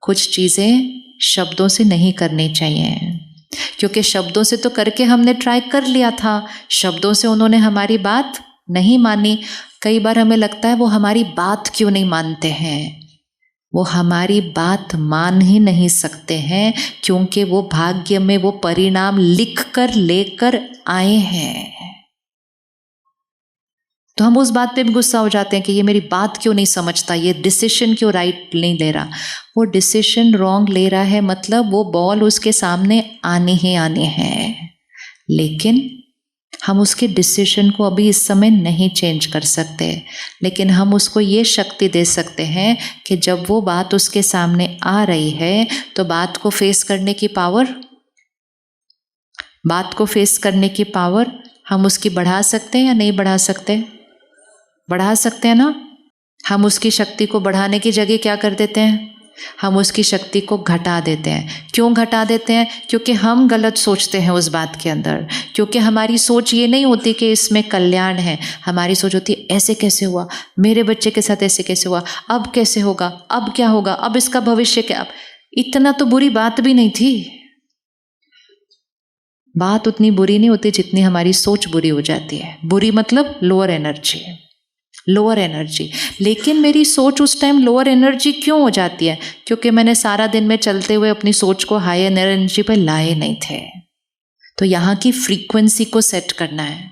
कुछ चीज़ें शब्दों से नहीं करनी चाहिए, क्योंकि शब्दों से तो करके हमने ट्राई कर लिया था, शब्दों से उन्होंने हमारी बात नहीं मानी। कई बार हमें लगता है वो हमारी बात क्यों नहीं मानते हैं। वो हमारी बात मान ही नहीं सकते हैं, क्योंकि वो भाग्य में वो परिणाम लिख कर लेकर आए हैं। तो हम उस बात पे भी गुस्सा हो जाते हैं कि ये मेरी बात क्यों नहीं समझता, ये डिसीजन क्यों राइट नहीं ले रहा। वो डिसीजन रॉन्ग ले रहा है, मतलब वो बॉल उसके सामने आने ही आने हैं, लेकिन हम उसके डिसीजन को अभी इस समय नहीं चेंज कर सकते। लेकिन हम उसको ये शक्ति दे सकते हैं कि जब वो बात उसके सामने आ रही है तो बात को फेस करने की पावर, बात को फेस करने की पावर हम उसकी बढ़ा सकते हैं या नहीं बढ़ा सकते? बढ़ा सकते हैं ना। हम उसकी शक्ति को बढ़ाने की जगह क्या कर देते हैं, हम उसकी शक्ति को घटा देते हैं। क्यों घटा देते हैं? क्योंकि हम गलत सोचते हैं उस बात के अंदर। क्योंकि हमारी सोच ये नहीं होती कि इसमें कल्याण है, हमारी सोच होती है ऐसे कैसे हुआ, मेरे बच्चे के साथ ऐसे कैसे हुआ, अब कैसे होगा, अब क्या होगा, अब इसका भविष्य क्या। अब इतना तो बुरी बात भी नहीं थी। बात उतनी बुरी नहीं होती जितनी हमारी सोच बुरी हो जाती है। बुरी मतलब लोअर एनर्जी, लोअर एनर्जी। लेकिन मेरी सोच उस टाइम लोअर एनर्जी क्यों हो जाती है? क्योंकि मैंने सारा दिन में चलते हुए अपनी सोच को हाई एनर्जी पर लाए नहीं थे। तो यहाँ की फ्रीक्वेंसी को सेट करना है।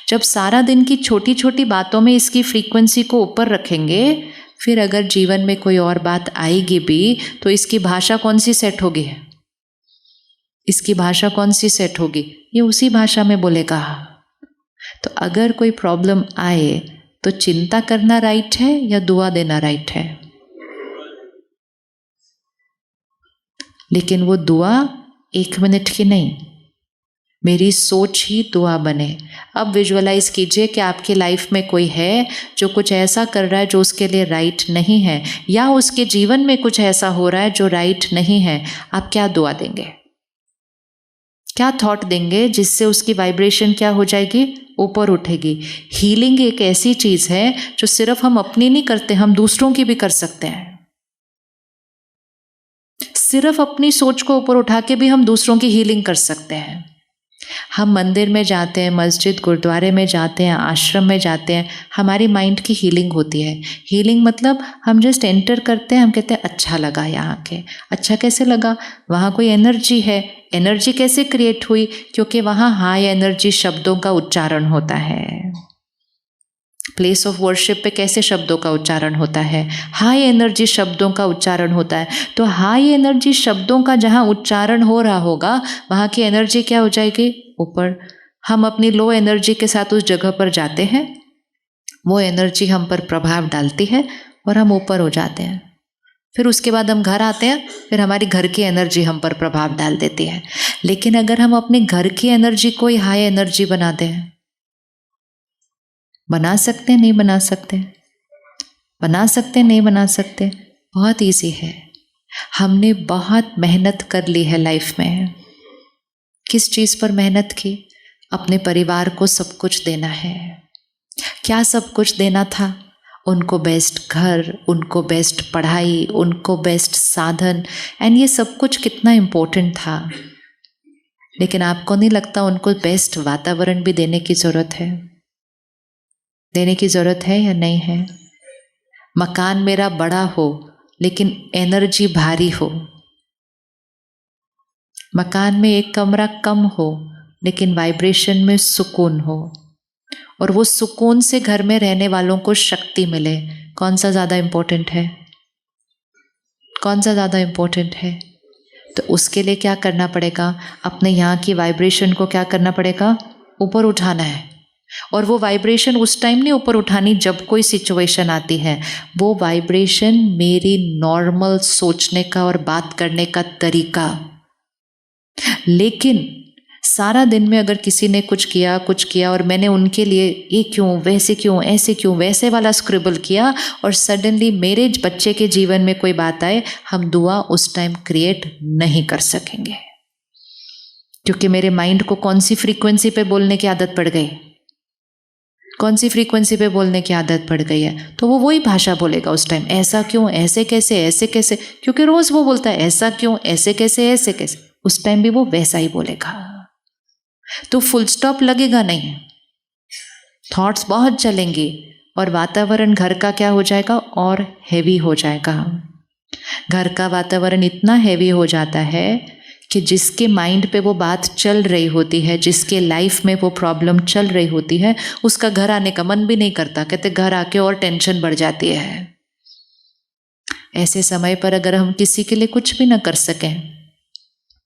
जब सारा दिन की छोटी छोटी बातों में इसकी फ्रीक्वेंसी को ऊपर रखेंगे, फिर अगर जीवन में कोई और बात आएगी भी तो इसकी भाषा कौन सी सेट होगी, इसकी भाषा कौन सी सेट होगी, ये उसी भाषा में बोलेगा। तो अगर कोई प्रॉब्लम आए तो चिंता करना राइट है या दुआ देना राइट है? लेकिन वो दुआ 1 मिनट की नहीं, मेरी सोच ही दुआ बने। अब विजुअलाइज कीजिए कि आपकी लाइफ में कोई है जो कुछ ऐसा कर रहा है जो उसके लिए राइट नहीं है, या उसके जीवन में कुछ ऐसा हो रहा है जो राइट नहीं है। आप क्या दुआ देंगे, क्या थॉट देंगे जिससे उसकी वाइब्रेशन क्या हो जाएगी, ऊपर उठेगी। हीलिंग एक ऐसी चीज है जो सिर्फ हम अपनी नहीं करते, हम दूसरों की भी कर सकते हैं। सिर्फ अपनी सोच को ऊपर उठा के भी हम दूसरों की हीलिंग कर सकते हैं। हम मंदिर में जाते हैं, मस्जिद गुरुद्वारे में जाते हैं, आश्रम में जाते हैं, हमारी माइंड की हीलिंग होती है। हीलिंग मतलब हम जस्ट एंटर करते हैं, हम कहते हैं अच्छा लगा यहाँ के। अच्छा कैसे लगा? वहाँ कोई एनर्जी है। एनर्जी कैसे क्रिएट हुई? क्योंकि वहाँ हाई एनर्जी शब्दों का उच्चारण होता है। प्लेस ऑफ वर्शिप पे कैसे शब्दों का उच्चारण होता है? हाई एनर्जी शब्दों का उच्चारण होता है। तो हाई एनर्जी शब्दों का जहाँ उच्चारण हो रहा होगा वहाँ की एनर्जी क्या हो जाएगी, ऊपर। हम अपनी लो एनर्जी के साथ उस जगह पर जाते हैं, वो एनर्जी हम पर प्रभाव डालती है और हम ऊपर हो जाते हैं। फिर उसके बाद हम घर आते हैं, फिर हमारी घर की एनर्जी हम पर प्रभाव डाल देती है। लेकिन अगर हम अपने घर की एनर्जी को ही हाई एनर्जी बनाते हैं, बना सकते हैं नहीं बना सकते? बना सकते नहीं बना सकते? बहुत इजी है। हमने बहुत मेहनत कर ली है लाइफ में। किस चीज़ पर मेहनत की? अपने परिवार को सब कुछ देना है। क्या सब कुछ देना था? उनको बेस्ट घर, उनको बेस्ट पढ़ाई, उनको बेस्ट साधन, एंड ये सब कुछ कितना इम्पोर्टेंट था। लेकिन आपको नहीं लगता उनको बेस्ट वातावरण भी देने की ज़रूरत है? देने की ज़रूरत है या नहीं है? मकान मेरा बड़ा हो लेकिन एनर्जी भारी हो, मकान में एक कमरा कम हो लेकिन वाइब्रेशन में सुकून हो, और वो सुकून से घर में रहने वालों को शक्ति मिले, कौन सा ज़्यादा इम्पोर्टेंट है? कौन सा ज़्यादा इम्पोर्टेंट है? तो उसके लिए क्या करना पड़ेगा? अपने यहाँ की वाइब्रेशन को क्या करना पड़ेगा? ऊपर उठाना है। और वो वाइब्रेशन उस टाइम नहीं ऊपर उठानी जब कोई सिचुएशन आती है, वो वाइब्रेशन मेरी नॉर्मल सोचने का और बात करने का तरीका। लेकिन सारा दिन में अगर किसी ने कुछ किया और मैंने उनके लिए ये क्यों, वैसे क्यों, ऐसे क्यों, वैसे वाला स्क्रिबल किया, और सडनली मेरे बच्चे के जीवन में कोई बात आए, हम दुआ उस टाइम क्रिएट नहीं कर सकेंगे। क्योंकि मेरे माइंड को कौन सी फ्रीक्वेंसी पे बोलने की आदत पड़ गई? कौन सी फ्रीक्वेंसी पे बोलने की आदत पड़ गई है, तो वो वही भाषा बोलेगा उस टाइम। ऐसा क्यों, ऐसे कैसे, ऐसे कैसे, क्योंकि रोज वो बोलता है ऐसा क्यों, ऐसे कैसे, ऐसे कैसे, उस टाइम भी वो वैसा ही बोलेगा। तो फुल स्टॉप लगेगा नहीं, थॉट्स बहुत चलेंगे और वातावरण घर का क्या हो जाएगा, और हैवी हो जाएगा। घर का वातावरण इतना हैवी हो जाता है कि जिसके माइंड पे वो बात चल रही होती है, जिसके लाइफ में वो प्रॉब्लम चल रही होती है, उसका घर आने का मन भी नहीं करता। कहते घर आके और टेंशन बढ़ जाती है। ऐसे समय पर अगर हम किसी के लिए कुछ भी ना कर सकें,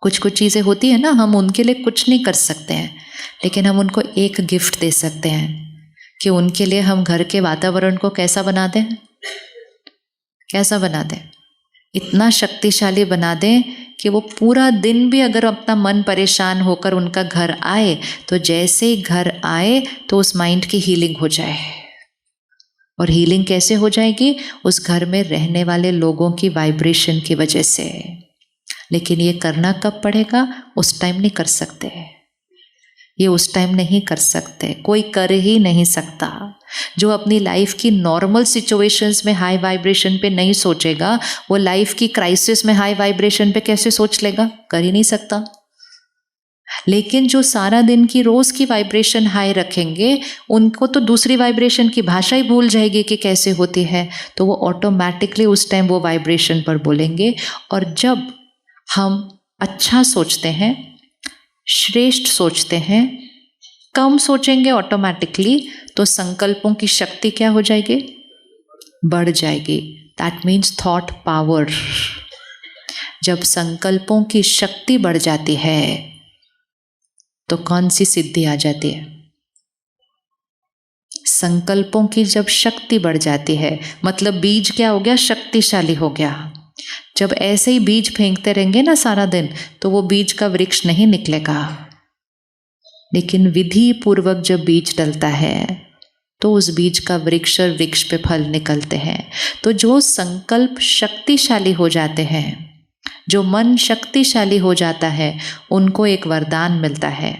कुछ चीज़ें होती है ना, हम उनके लिए कुछ नहीं कर सकते हैं, लेकिन हम उनको एक गिफ्ट दे सकते हैं कि उनके लिए हम घर के वातावरण को कैसा बना दें, कैसा बना दें, इतना शक्तिशाली बना दें कि वो पूरा दिन भी अगर अपना मन परेशान होकर उनका घर आए, तो जैसे ही घर आए तो उस माइंड की हीलिंग हो जाए। और हीलिंग कैसे हो जाएगी, उस घर में रहने वाले लोगों की वाइब्रेशन की वजह से। लेकिन ये करना कब पड़ेगा, उस टाइम नहीं कर सकते, ये उस टाइम नहीं कर सकते, कोई कर ही नहीं सकता। जो अपनी लाइफ की नॉर्मल सिचुएशंस में हाई वाइब्रेशन पे नहीं सोचेगा, वो लाइफ की क्राइसिस में हाई वाइब्रेशन पे कैसे सोच लेगा, कर ही नहीं सकता। लेकिन जो सारा दिन की रोज की वाइब्रेशन हाई रखेंगे, उनको तो दूसरी वाइब्रेशन की भाषा ही भूल जाएगी कि कैसे होती है, तो वो ऑटोमेटिकली उस टाइम वो वाइब्रेशन पर बोलेंगे। और जब हम अच्छा सोचते हैं, श्रेष्ठ सोचते हैं, कम सोचेंगे ऑटोमेटिकली, तो संकल्पों की शक्ति क्या हो जाएगी, बढ़ जाएगी। That means thought power. जब संकल्पों की शक्ति बढ़ जाती है तो कौन सी सिद्धि आ जाती है, संकल्पों की जब शक्ति बढ़ जाती है, मतलब बीज क्या हो गया, शक्तिशाली हो गया। जब ऐसे ही बीज फेंकते रहेंगे ना सारा दिन, तो वो बीज का वृक्ष नहीं निकलेगा। लेकिन विधि पूर्वक जब बीज डलता है तो उस बीज का वृक्ष और वृक्ष पे फल निकलते हैं। तो जो संकल्प शक्तिशाली हो जाते हैं, जो मन शक्तिशाली हो जाता है, उनको एक वरदान मिलता है,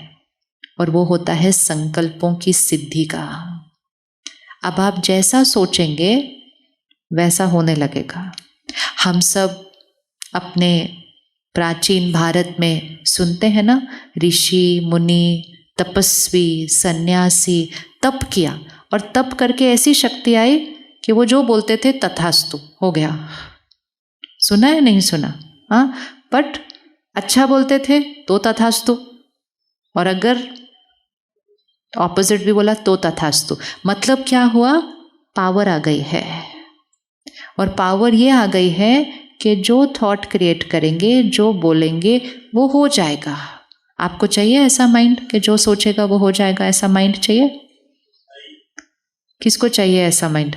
और वो होता है संकल्पों की सिद्धि का। अब आप जैसा सोचेंगे वैसा होने लगेगा। हम सब अपने प्राचीन भारत में सुनते हैं ना, ऋषि मुनि तपस्वी सन्यासी तप किया, और तप करके ऐसी शक्ति आई कि वो जो बोलते थे तथास्तु हो गया। सुना है, नहीं सुना? हाँ, बट अच्छा बोलते थे तो तथास्तु, और अगर ऑपोजिट भी बोला तो तथास्तु। मतलब क्या हुआ, पावर आ गई है। और पावर ये आ गई है कि जो थॉट क्रिएट करेंगे, जो बोलेंगे, वो हो जाएगा। आपको चाहिए ऐसा माइंड कि जो सोचेगा वो हो जाएगा? ऐसा माइंड चाहिए? किसको चाहिए ऐसा माइंड?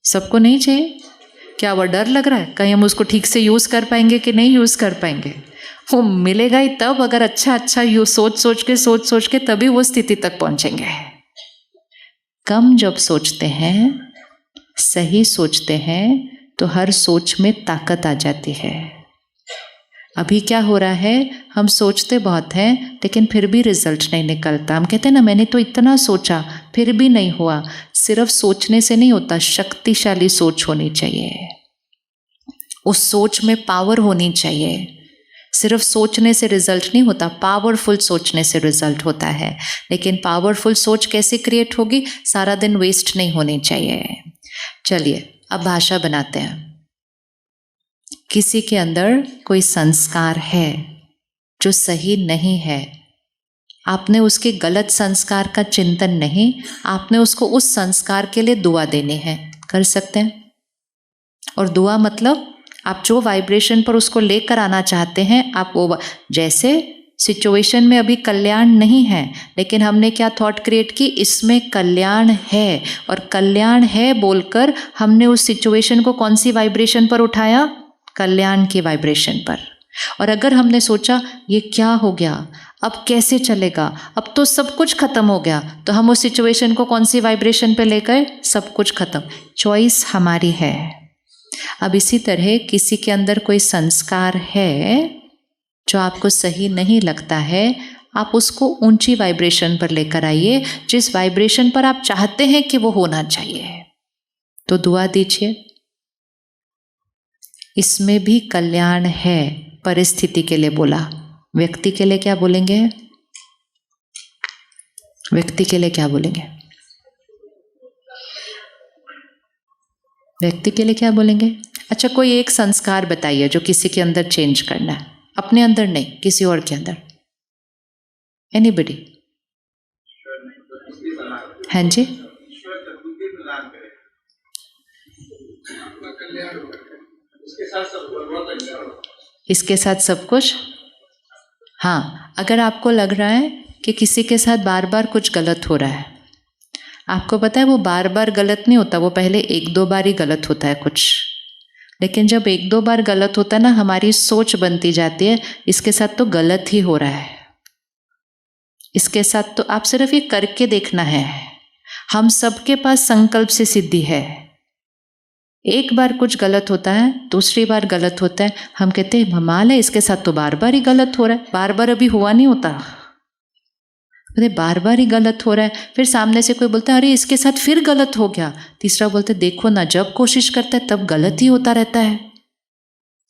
सबको नहीं चाहिए। क्या वो डर लग रहा है कहीं हम उसको ठीक से यूज कर पाएंगे कि नहीं यूज कर पाएंगे? वो मिलेगा ही तब, अगर अच्छा यू सोच सोच के तभी वो स्थिति तक पहुंचेंगे। कम जब सोचते हैं, सही सोचते हैं, तो हर सोच में ताकत आ जाती है। अभी क्या हो रहा है, हम सोचते बहुत हैं लेकिन फिर भी रिजल्ट नहीं निकलता। हम कहते हैं ना, मैंने तो इतना सोचा फिर भी नहीं हुआ। सिर्फ सोचने से नहीं होता, शक्तिशाली सोच होनी चाहिए, उस सोच में पावर होनी चाहिए। सिर्फ सोचने से रिजल्ट नहीं होता, पावरफुल सोचने से रिजल्ट होता है। लेकिन पावरफुल सोच कैसे क्रिएट होगी, सारा दिन वेस्ट नहीं होनी चाहिए। चलिए अब भाषा बनाते हैं। किसी के अंदर कोई संस्कार है जो सही नहीं है, आपने उसके गलत संस्कार का चिंतन नहीं, आपने उसको उस संस्कार के लिए दुआ देनी है। कर सकते हैं। और दुआ मतलब आप जो वाइब्रेशन पर उसको लेकर आना चाहते हैं, आप वो, जैसे सिचुएशन में अभी कल्याण नहीं है, लेकिन हमने क्या थॉट क्रिएट की, इसमें कल्याण है, और कल्याण है बोलकर हमने उस सिचुएशन को कौन सी वाइब्रेशन पर उठाया, कल्याण की वाइब्रेशन पर। और अगर हमने सोचा ये क्या हो गया, अब कैसे चलेगा, अब तो सब कुछ खत्म हो गया, तो हम उस सिचुएशन को कौन सी वाइब्रेशन पे ले गए, सब कुछ खत्म। चॉइस हमारी है। अब इसी तरह किसी के अंदर कोई संस्कार है जो आपको सही नहीं लगता है, आप उसको ऊंची वाइब्रेशन पर लेकर आइए, जिस वाइब्रेशन पर आप चाहते हैं कि वो होना चाहिए। तो दुआ दीजिए। इसमें भी कल्याण है। परिस्थिति के लिए बोला, व्यक्ति के लिए क्या बोलेंगे? व्यक्ति के लिए क्या बोलेंगे? व्यक्ति के लिए क्या बोलेंगे? अच्छा, कोई एक संस्कार बताइए जो किसी के अंदर चेंज करना है, अपने अंदर नहीं, किसी और के अंदर। एनीबडी? हाँ जी। इसके साथ सब कुछ। हाँ, अगर आपको लग रहा है कि किसी के साथ बार बार कुछ गलत हो रहा है, आपको पता है वो बार बार गलत नहीं होता, वो पहले एक दो बार ही गलत होता है कुछ। लेकिन जब एक दो बार गलत होता है ना, हमारी सोच बनती जाती है इसके साथ तो गलत ही हो रहा है, इसके साथ तो। आप सिर्फ ये करके देखना है। हम सबके पास संकल्प से सिद्धि है। एक बार कुछ गलत होता है, दूसरी बार गलत होता है, हम कहते हैं कमाल है, इसके साथ तो बार बार ही गलत हो रहा है। बार बार अभी हुआ नहीं होता, अरे बार बार ही गलत हो रहा है। फिर सामने से कोई बोलता है अरे इसके साथ फिर गलत हो गया। तीसरा बोलते देखो ना, जब कोशिश करता है तब गलत ही होता रहता है।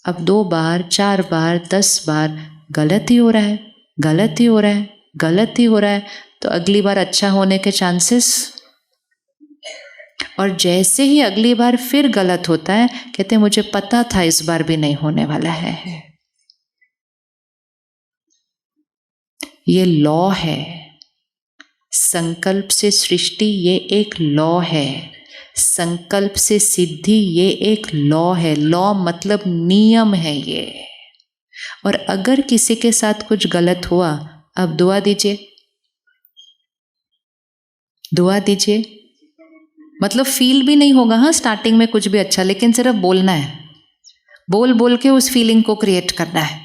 अब 2 बार 4 बार 10 बार गलत ही हो रहा है, गलत ही हो रहा है, गलत ही हो रहा है, तो अगली बार अच्छा होने के चांसेस। और जैसे ही अगली बार फिर गलत होता है, कहते हैं मुझे पता था इस बार भी नहीं होने वाला है। ये लॉ है, संकल्प से सृष्टि ये एक लॉ है, संकल्प से सिद्धि ये एक लॉ है। लॉ मतलब नियम है ये। और अगर किसी के साथ कुछ गलत हुआ, अब दुआ दीजिए, दुआ दीजिए। मतलब फील भी नहीं होगा हाँ स्टार्टिंग में कुछ भी अच्छा, लेकिन सिर्फ बोलना है, बोल बोल के उस फीलिंग को क्रिएट करना है।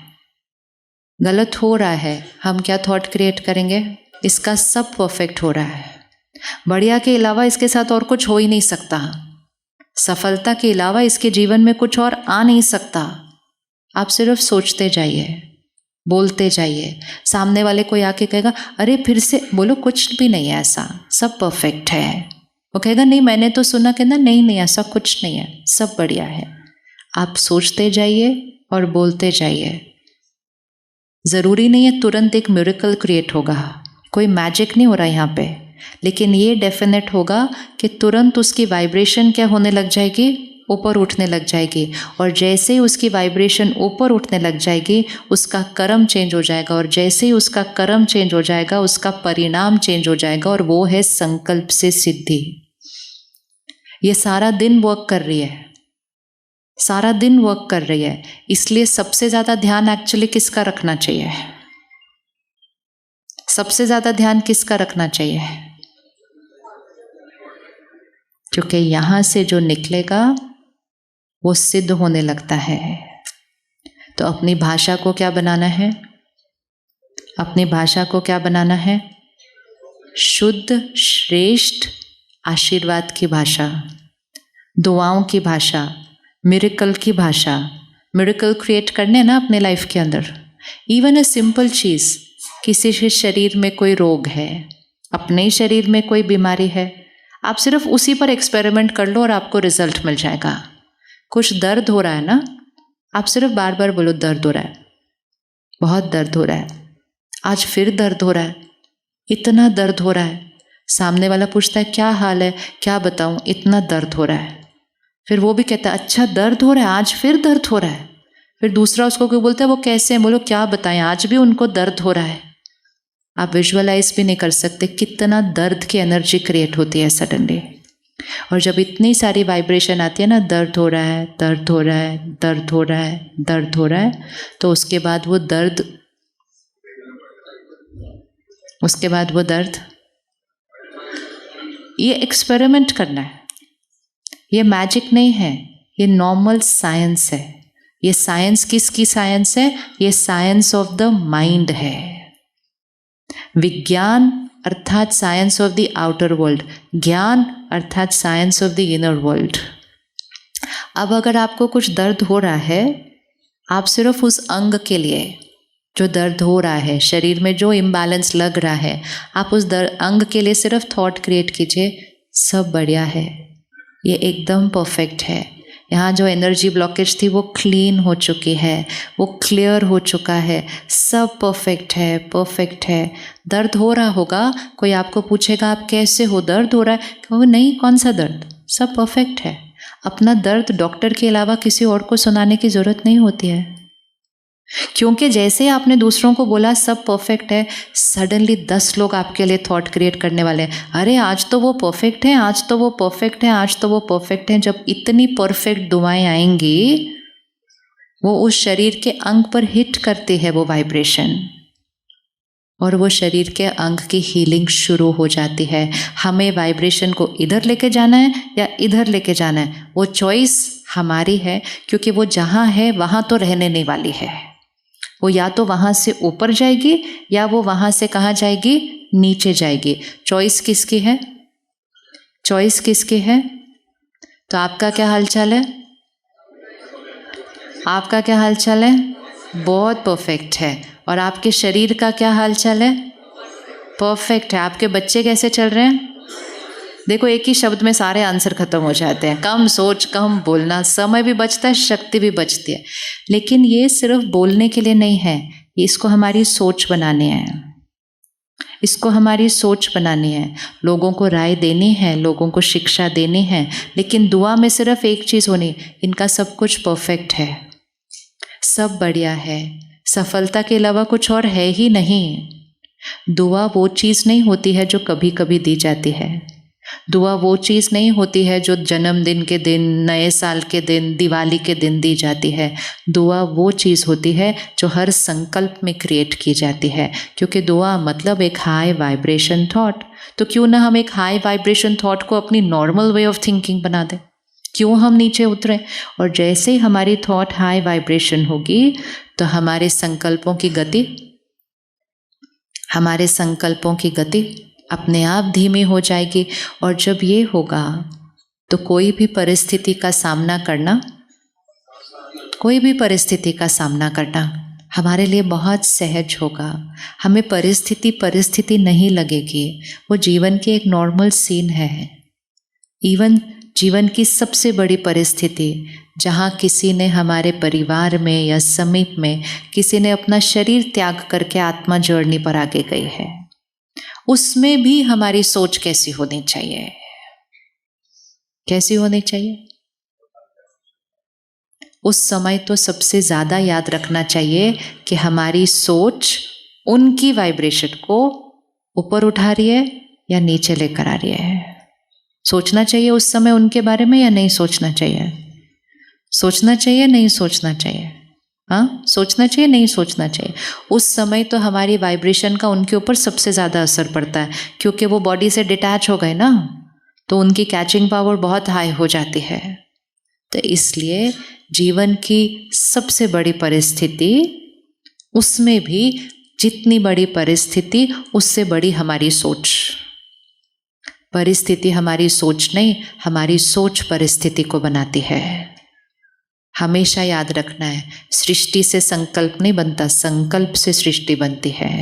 गलत हो रहा है, हम क्या थॉट क्रिएट करेंगे? इसका सब परफेक्ट हो रहा है, बढ़िया के अलावा इसके साथ और कुछ हो ही नहीं सकता, सफलता के अलावा इसके जीवन में कुछ और आ नहीं सकता। आप सिर्फ सोचते जाइए, बोलते जाइए। सामने वाले कोई आके कहेगा अरे फिर से बोलो, कुछ भी नहीं है ऐसा, सब परफेक्ट है। वो कहेगा नहीं मैंने तो सुना, कहना नहीं नहीं ऐसा कुछ नहीं है, सब बढ़िया है। आप सोचते जाइए और बोलते जाइए। ज़रूरी नहीं है तुरंत एक मिरेकल क्रिएट होगा, कोई मैजिक नहीं हो रहा यहाँ पे, लेकिन ये डेफिनेट होगा कि तुरंत उसकी वाइब्रेशन क्या होने लग जाएगी? ऊपर उठने लग जाएगी। और जैसे ही उसकी वाइब्रेशन ऊपर उठने लग जाएगी, उसका कर्म चेंज हो जाएगा, और जैसे ही उसका कर्म चेंज हो जाएगा, उसका परिणाम चेंज हो जाएगा, और वो है संकल्प से सिद्धि। ये सारा दिन वर्क कर रही है, सारा दिन वर्क कर रही है। इसलिए सबसे ज़्यादा ध्यान एक्चुअली किसका रखना चाहिए? सबसे ज़्यादा ध्यान किसका रखना चाहिए? क्योंकि यहाँ से जो निकलेगा वो सिद्ध होने लगता है। तो अपनी भाषा को क्या बनाना है? अपनी भाषा को क्या बनाना है? शुद्ध, श्रेष्ठ, आशीर्वाद की भाषा, दुआओं की भाषा, मिरेकल की भाषा। मिरेकल क्रिएट करने ना अपने लाइफ के अंदर। इवन अ सिंपल चीज़, किसी के शरीर में कोई रोग है, अपने ही शरीर में कोई बीमारी है, आप सिर्फ उसी पर एक्सपेरिमेंट कर लो और आपको रिजल्ट मिल जाएगा। कुछ दर्द हो रहा है ना, आप सिर्फ बार बार बोलो दर्द हो रहा है, बहुत दर्द हो रहा है, आज फिर दर्द हो रहा है, इतना दर्द हो रहा है। सामने वाला पूछता है क्या हाल है, क्या बताऊं, इतना दर्द हो रहा है। फिर वो भी कहता है अच्छा दर्द हो रहा है, आज फिर दर्द हो रहा है। फिर दूसरा उसको क्यों बोलता है वो कैसे हैं, बोलो क्या बताएं, आज भी उनको दर्द हो रहा है। आप विजुअलाइज भी नहीं कर सकते कितना दर्द की एनर्जी क्रिएट होती है सडनली। और जब इतनी सारी वाइब्रेशन आती है ना, दर्द हो रहा है, दर्द हो रहा है, दर्द हो रहा है, दर्द हो रहा है, तो उसके बाद वो दर्द, उसके बाद वो दर्द, ये एक्सपेरिमेंट करना है, ये मैजिक नहीं है, ये नॉर्मल साइंस है। ये साइंस किसकी साइंस है? ये साइंस ऑफ द माइंड है। विज्ञान अर्थात science of the outer world, ज्ञान अर्थात science of the inner world. अब अगर आपको कुछ दर्द हो रहा है, आप सिर्फ उस अंग के लिए जो दर्द हो रहा है, शरीर में जो इम्बैलेंस लग रहा है, आप उस अंग के लिए सिर्फ थॉट क्रिएट कीजिए, सब बढ़िया है, ये एकदम परफेक्ट है। यहाँ जो एनर्जी ब्लॉकेज थी वो क्लीन हो चुकी है, वो क्लियर हो चुका है, सब परफेक्ट है, परफेक्ट है। दर्द हो रहा होगा, कोई आपको पूछेगा आप कैसे हो, दर्द हो रहा है, कहोगे नहीं, कौन सा दर्द, सब परफेक्ट है। अपना दर्द डॉक्टर के अलावा किसी और को सुनाने की ज़रूरत नहीं होती है, क्योंकि जैसे ही आपने दूसरों को बोला सब परफेक्ट है, सडनली 10 लोग आपके लिए थॉट क्रिएट करने वाले हैं, अरे आज तो वो परफेक्ट है, आज तो वो परफेक्ट है, आज तो वो परफेक्ट है। जब इतनी परफेक्ट दुआएं आएंगी, वो उस शरीर के अंग पर हिट करती है वो वाइब्रेशन, और वो शरीर के अंग की हीलिंग शुरू हो जाती है। हमें वाइब्रेशन को इधर लेके जाना है या इधर लेके जाना है, वो चॉइस हमारी है, क्योंकि वो जहाँ है वहाँ तो रहने नहीं वाली है। वो या तो वहाँ से ऊपर जाएगी या वो वहाँ से कहाँ जाएगी, नीचे जाएगी। चॉइस किसकी है, चॉइस किसकी है? तो आपका क्या हालचाल है, आपका क्या हालचाल है? बहुत परफेक्ट है। और आपके शरीर का क्या हालचाल है? परफेक्ट है। आपके बच्चे कैसे चल रहे हैं? देखो, एक ही शब्द में सारे आंसर खत्म हो जाते हैं, कम सोच, कम बोलना, समय भी बचता है, शक्ति भी बचती है। लेकिन ये सिर्फ बोलने के लिए नहीं है, इसको हमारी सोच बनानी है, इसको हमारी सोच बनानी है, लोगों को राय देनी है, लोगों को शिक्षा देनी है। लेकिन दुआ में सिर्फ एक चीज़ होनी, इनका सब कुछ परफेक्ट है, सब बढ़िया है, सफलता के अलावा कुछ और है ही नहीं। दुआ वो चीज़ नहीं होती है जो कभी कभी दी जाती है, दुआ वो चीज़ नहीं होती है जो जन्मदिन के दिन, नए साल के दिन, दिवाली के दिन दी जाती है। दुआ वो चीज़ होती है जो हर संकल्प में क्रिएट की जाती है, क्योंकि दुआ मतलब एक हाई वाइब्रेशन थॉट। तो क्यों ना हम एक हाई वाइब्रेशन थॉट को अपनी नॉर्मल वे ऑफ थिंकिंग बना दें, क्यों हम नीचे उतरें? और जैसे ही हमारी थॉट हाई वाइब्रेशन होगी तो हमारे संकल्पों की गति, हमारे संकल्पों की गति अपने आप धीमी हो जाएगी। और जब ये होगा तो कोई भी परिस्थिति का सामना करना, कोई भी परिस्थिति का सामना करना हमारे लिए बहुत सहज होगा। हमें परिस्थिति नहीं लगेगी, वो जीवन की एक नॉर्मल सीन है। इवन जीवन की सबसे बड़ी परिस्थिति जहाँ किसी ने हमारे परिवार में या समीप में किसी ने अपना शरीर त्याग करके आत्मा जर्नी पर आगे गई है, उसमें भी हमारी सोच कैसी होनी चाहिए, कैसी होनी चाहिए? उस समय तो सबसे ज़्यादा याद रखना चाहिए कि हमारी सोच उनकी वाइब्रेशन को ऊपर उठा रही है या नीचे लेकर आ रही है। सोचना चाहिए उस समय उनके बारे में या नहीं सोचना चाहिए? सोचना चाहिए, नहीं सोचना चाहिए? हाँ, सोचना चाहिए, नहीं सोचना चाहिए? उस समय तो हमारी वाइब्रेशन का उनके ऊपर सबसे ज़्यादा असर पड़ता है, क्योंकि वो बॉडी से डिटैच हो गए ना, तो उनकी कैचिंग पावर बहुत हाई हो जाती है। तो इसलिए जीवन की सबसे बड़ी परिस्थिति, उसमें भी जितनी बड़ी परिस्थिति उससे बड़ी हमारी सोच। परिस्थिति हमारी सोच नहीं, हमारी सोच परिस्थिति को बनाती है। हमेशा याद रखना है, सृष्टि से संकल्प नहीं बनता, संकल्प से सृष्टि बनती है।